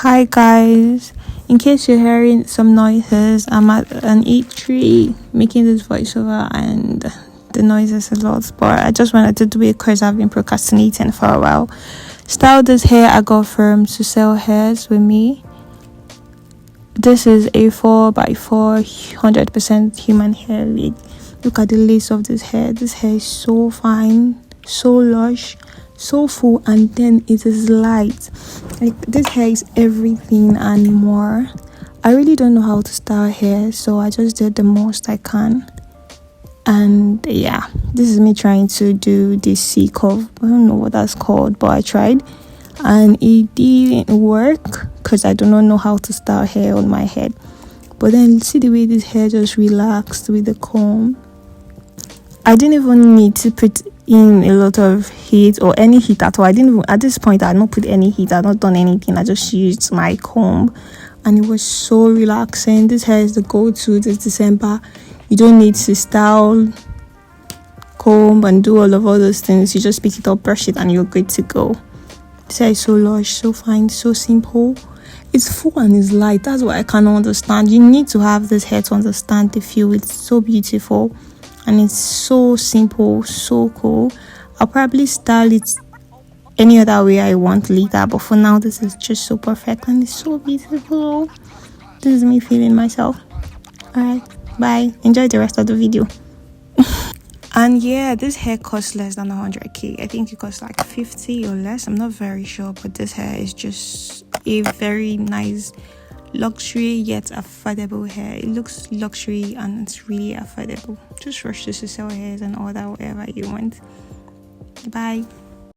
Hi guys, in case you're hearing some noises, I'm at an E3 making this voiceover and the noise is a lot, but I just wanted to do it because I've been procrastinating for a while. Styled this hair I got from To Sell Hairs with me. This is a 4x4 100% human hair wig. Look at the lace of this hair. This hair is so fine, so lush, so full, and then it is light. Like, this hair is everything and more. I really don't know how to style hair, so I just did the most I can. And yeah, this is me trying to do this C curve. I don't know what that's called, but I tried and it didn't work because I do not know how to style hair on my head. But then see the way this hair just relaxed with the comb. I didn't even need to put in a lot of heat or any heat at all. I didn't even, at this point I had not put any heat. I had not done anything. I just used my comb and it was so relaxing. This hair is the go-to this December. You don't need to style, comb and do all those things. You just pick it up, brush it, and you're good to go. This hair is so lush, so fine, so simple. It's full and it's light. That's what I cannot understand. You need to have this hair to understand the feel. It's so beautiful and it's so simple, so cool. I'll probably style it any other way I want later, but for now this is just so perfect and it's so beautiful. This is me feeling myself. Alright, bye. Enjoy the rest of the video. And yeah, this hair costs less than 100k. I think it costs like 50 or less. I'm not very sure, but this hair is just a very nice luxury yet affordable hair. It looks luxury and it's really affordable. Just rush to sell hairs and order whatever you want. Bye.